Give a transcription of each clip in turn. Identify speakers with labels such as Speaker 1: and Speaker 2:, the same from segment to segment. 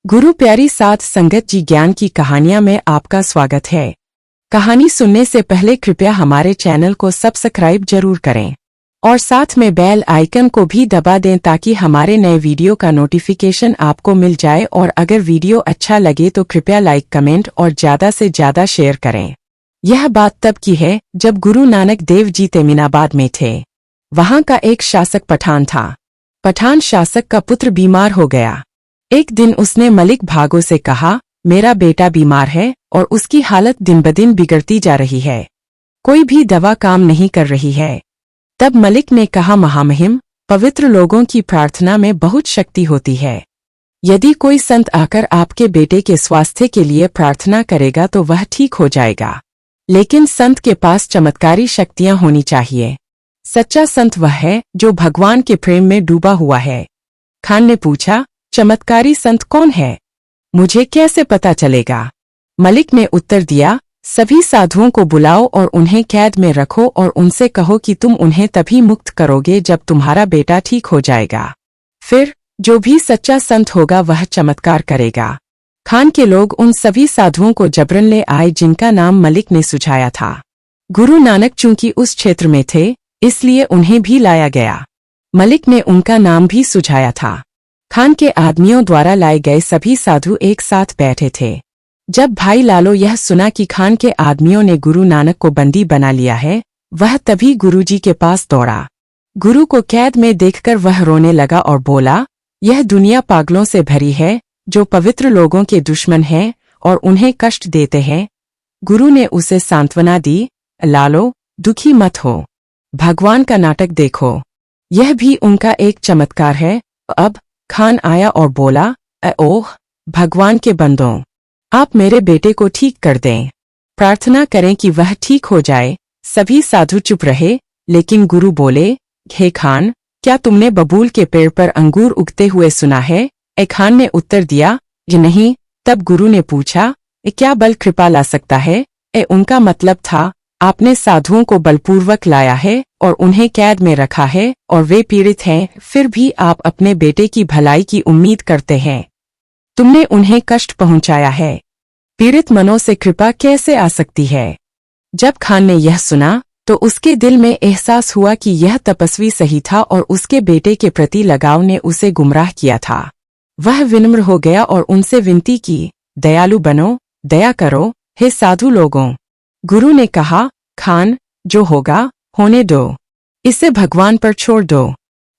Speaker 1: गुरु प्यारी साध संगत जी, ज्ञान की कहानियां में आपका स्वागत है। कहानी सुनने से पहले कृपया हमारे चैनल को सब्सक्राइब जरूर करें और साथ में बेल आइकन को भी दबा दें ताकि हमारे नए वीडियो का नोटिफिकेशन आपको मिल जाए। और अगर वीडियो अच्छा लगे तो कृपया लाइक, कमेंट और ज्यादा से ज्यादा शेयर करें। यह बात तब की है जब गुरु नानक देव जी तेमिनाबाद में थे। वहां का एक शासक पठान था। पठान शासक का पुत्र बीमार हो गया। एक दिन उसने मलिक भागो से कहा, मेरा बेटा बीमार है और उसकी हालत दिन ब दिन बिगड़ती जा रही है। कोई भी दवा काम नहीं कर रही है। तब मलिक ने कहा, महामहिम, पवित्र लोगों की प्रार्थना में बहुत शक्ति होती है। यदि कोई संत आकर आपके बेटे के स्वास्थ्य के लिए प्रार्थना करेगा तो वह ठीक हो जाएगा, लेकिन संत के पास चमत्कारी शक्तियां होनी चाहिए। सच्चा संत वह है जो भगवान के प्रेम में डूबा हुआ है। खान ने पूछा, चमत्कारी संत कौन है? मुझे कैसे पता चलेगा? मलिक ने उत्तर दिया, सभी साधुओं को बुलाओ और उन्हें कैद में रखो और उनसे कहो कि तुम उन्हें तभी मुक्त करोगे जब तुम्हारा बेटा ठीक हो जाएगा। फिर जो भी सच्चा संत होगा वह चमत्कार करेगा। खान के लोग उन सभी साधुओं को जबरन ले आए जिनका नाम मलिक ने सुझाया था। गुरु नानक चूंकि उस क्षेत्र में थे इसलिए उन्हें भी लाया गया। मलिक ने उनका नाम भी सुझाया था। खान के आदमियों द्वारा लाए गए सभी साधु एक साथ बैठे थे। जब भाई लालो यह सुना कि खान के आदमियों ने गुरु नानक को बंदी बना लिया है, वह तभी गुरुजी के पास दौड़ा। गुरु को कैद में देखकर वह रोने लगा और बोला, यह दुनिया पागलों से भरी है जो पवित्र लोगों के दुश्मन हैं और उन्हें कष्ट देते हैं। गुरु ने उसे सांत्वना दी, लालो, दुखी मत हो, भगवान का नाटक देखो, यह भी उनका एक चमत्कार है। अब खान आया और बोला, ओह भगवान के बंदों, आप मेरे बेटे को ठीक कर दें, प्रार्थना करें कि वह ठीक हो जाए। सभी साधु चुप रहे, लेकिन गुरु बोले, हे खान, क्या तुमने बबूल के पेड़ पर अंगूर उगते हुए सुना है? खान ने उत्तर दिया, ये नहीं। तब गुरु ने पूछा, क्या बल कृपा ला सकता है? उनका मतलब था, आपने साधुओं को बलपूर्वक लाया है और उन्हें कैद में रखा है और वे पीड़ित हैं, फिर भी आप अपने बेटे की भलाई की उम्मीद करते हैं। तुमने उन्हें कष्ट पहुंचाया है। पीड़ित मनों से कृपा कैसे आ सकती है? जब खान ने यह सुना तो उसके दिल में एहसास हुआ कि यह तपस्वी सही था और उसके बेटे के प्रति लगाव ने उसे गुमराह किया था। वह विनम्र हो गया और उनसे विनती की, दयालु बनो, दया करो, हे साधु लोगों। गुरु ने कहा, खान, जो होगा होने दो, इसे भगवान पर छोड़ दो।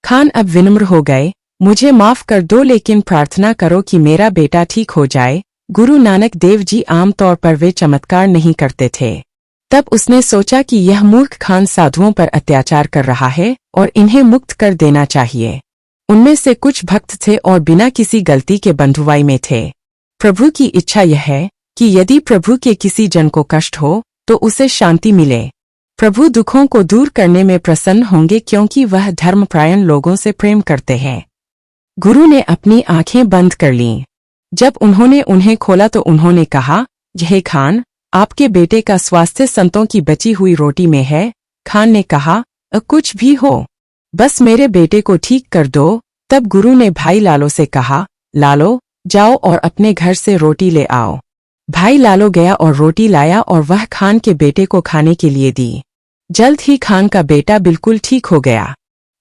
Speaker 1: खान अब विनम्र हो गए, मुझे माफ कर दो, लेकिन प्रार्थना करो कि मेरा बेटा ठीक हो जाए। गुरु नानक देव जी आमतौर पर वे चमत्कार नहीं करते थे। तब उसने सोचा कि यह मूर्ख खान साधुओं पर अत्याचार कर रहा है और इन्हें मुक्त कर देना चाहिए। उनमें से कुछ भक्त थे और बिना किसी गलती के बंधुआई में थे। प्रभु की इच्छा यह है कि यदि प्रभु के किसी जन को कष्ट हो तो उसे शांति मिले। प्रभु दुखों को दूर करने में प्रसन्न होंगे क्योंकि वह धर्मपरायण लोगों से प्रेम करते हैं। गुरु ने अपनी आंखें बंद कर लीं। जब उन्होंने उन्हें खोला तो उन्होंने कहा, हे खान, आपके बेटे का स्वास्थ्य संतों की बची हुई रोटी में है। खान ने कहा, कुछ भी हो, बस मेरे बेटे को ठीक कर दो। तब गुरु ने भाई लालो से कहा, लालो, जाओ और अपने घर से रोटी ले आओ। भाई लालो गया और रोटी लाया और वह खान के बेटे को खाने के लिए दी। जल्द ही खान का बेटा बिल्कुल ठीक हो गया।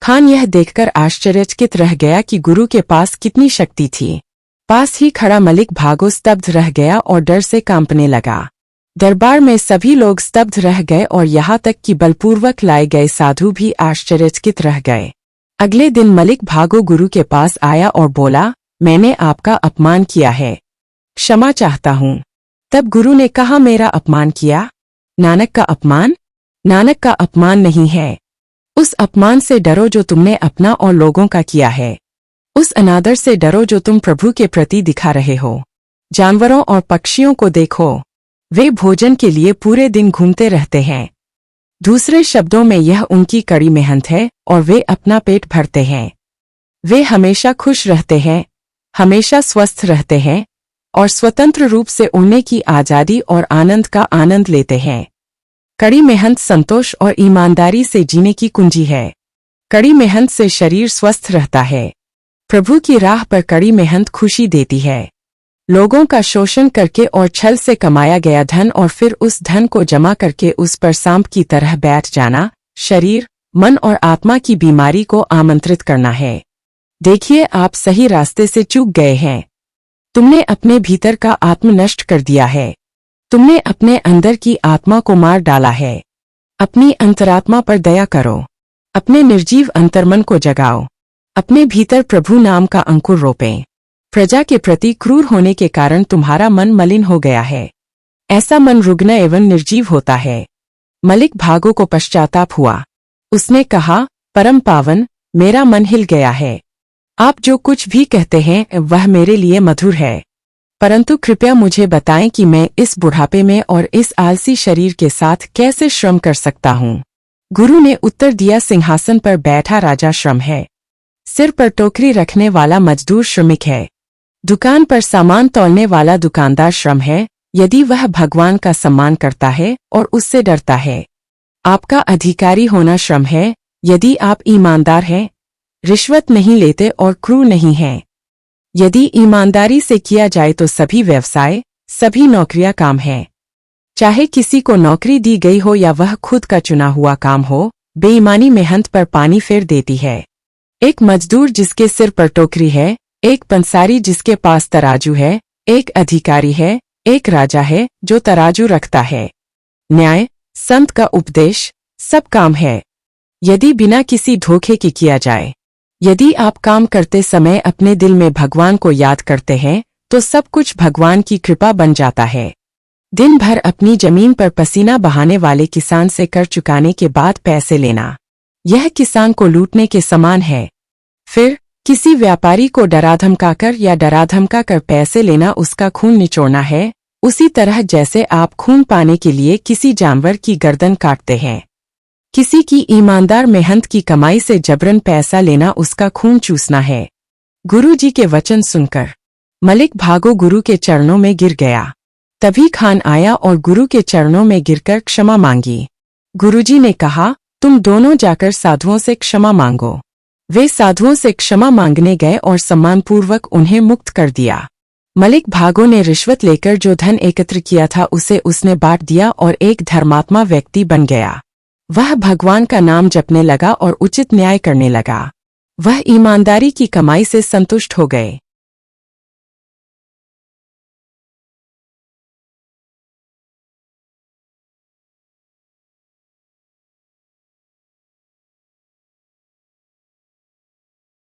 Speaker 1: खान यह देखकर आश्चर्यचकित रह गया कि गुरु के पास कितनी शक्ति थी। पास ही खड़ा मलिक भागो स्तब्ध रह गया और डर से कांपने लगा। दरबार में सभी लोग स्तब्ध रह गए और यहाँ तक कि बलपूर्वक लाए गए साधु भी आश्चर्यचकित रह गए। अगले दिन मलिक भागो गुरु के पास आया और बोला, मैंने आपका अपमान किया है, क्षमा चाहता हूँ। तब गुरु ने कहा, मेरा अपमान किया? नानक का अपमान? नानक का अपमान नहीं है। उस अपमान से डरो जो तुमने अपना और लोगों का किया है। उस अनादर से डरो जो तुम प्रभु के प्रति दिखा रहे हो। जानवरों और पक्षियों को देखो, वे भोजन के लिए पूरे दिन घूमते रहते हैं। दूसरे शब्दों में यह उनकी कड़ी मेहनत है और वे अपना पेट भरते हैं। वे हमेशा खुश रहते हैं, हमेशा स्वस्थ रहते हैं और स्वतंत्र रूप से उड़ने की आजादी और आनंद का आनंद लेते हैं। कड़ी मेहनत संतोष और ईमानदारी से जीने की कुंजी है। कड़ी मेहनत से शरीर स्वस्थ रहता है। प्रभु की राह पर कड़ी मेहनत खुशी देती है। लोगों का शोषण करके और छल से कमाया गया धन और फिर उस धन को जमा करके उस पर सांप की तरह बैठ जाना शरीर, मन और आत्मा की बीमारी को आमंत्रित करना है। देखिए, आप सही रास्ते से चूक गए हैं। तुमने अपने भीतर का आत्म नष्ट कर दिया है। तुमने अपने अंदर की आत्मा को मार डाला है। अपनी अंतरात्मा पर दया करो। अपने निर्जीव अंतर्मन को जगाओ। अपने भीतर प्रभु नाम का अंकुर रोपें। प्रजा के प्रति क्रूर होने के कारण तुम्हारा मन मलिन हो गया है। ऐसा मन रुग्ण एवं निर्जीव होता है। मलिक भागो को पश्चाताप हुआ। उसने कहा, परम पावन, मेरा मन हिल गया है। आप जो कुछ भी कहते हैं वह मेरे लिए मधुर है, परंतु कृपया मुझे बताएं कि मैं इस बुढ़ापे में और इस आलसी शरीर के साथ कैसे श्रम कर सकता हूँ। गुरु ने उत्तर दिया, सिंहासन पर बैठा राजा श्रम है। सिर पर टोकरी रखने वाला मजदूर श्रमिक है। दुकान पर सामान तौलने वाला दुकानदार श्रम है, यदि वह भगवान का सम्मान करता है और उससे डरता है। आपका अधिकारी होना श्रम है, यदि आप ईमानदार हैं, रिश्वत नहीं लेते और क्रूर नहीं हैं। यदि ईमानदारी से किया जाए तो सभी व्यवसाय, सभी नौकरियां काम हैं। चाहे किसी को नौकरी दी गई हो या वह खुद का चुना हुआ काम हो, बेईमानी मेहनत पर पानी फेर देती है। एक मजदूर जिसके सिर पर टोकरी है, एक पंसारी जिसके पास तराजू है, एक अधिकारी है, एक राजा है जो तराजू रखता है। न्याय, संत का उपदेश, सब काम है, यदि बिना किसी धोखे के किया जाए। यदि आप काम करते समय अपने दिल में भगवान को याद करते हैं तो सब कुछ भगवान की कृपा बन जाता है। दिन भर अपनी जमीन पर पसीना बहाने वाले किसान से कर चुकाने के बाद पैसे लेना, यह किसान को लूटने के समान है। फिर किसी व्यापारी को डरा धमकाकर या डरा धमकाकर पैसे लेना उसका खून निचोड़ना है, उसी तरह जैसे आप खून पाने के लिए किसी जानवर की गर्दन काटते हैं। किसी की ईमानदार मेहनत की कमाई से जबरन पैसा लेना उसका खून चूसना है। गुरु जी के वचन सुनकर मलिक भागो गुरु के चरणों में गिर गया। तभी खान आया और गुरु के चरणों में गिरकर क्षमा मांगी। गुरुजी ने कहा, तुम दोनों जाकर साधुओं से क्षमा मांगो। वे साधुओं से क्षमा मांगने गए और सम्मानपूर्वक उन्हें मुक्त कर दिया। मलिक भागो ने रिश्वत लेकर जो धन एकत्र किया था उसे उसने बांट दिया और एक धर्मात्मा व्यक्ति बन गया। वह भगवान का नाम जपने लगा और उचित न्याय करने लगा। वह ईमानदारी की कमाई से संतुष्ट हो गए।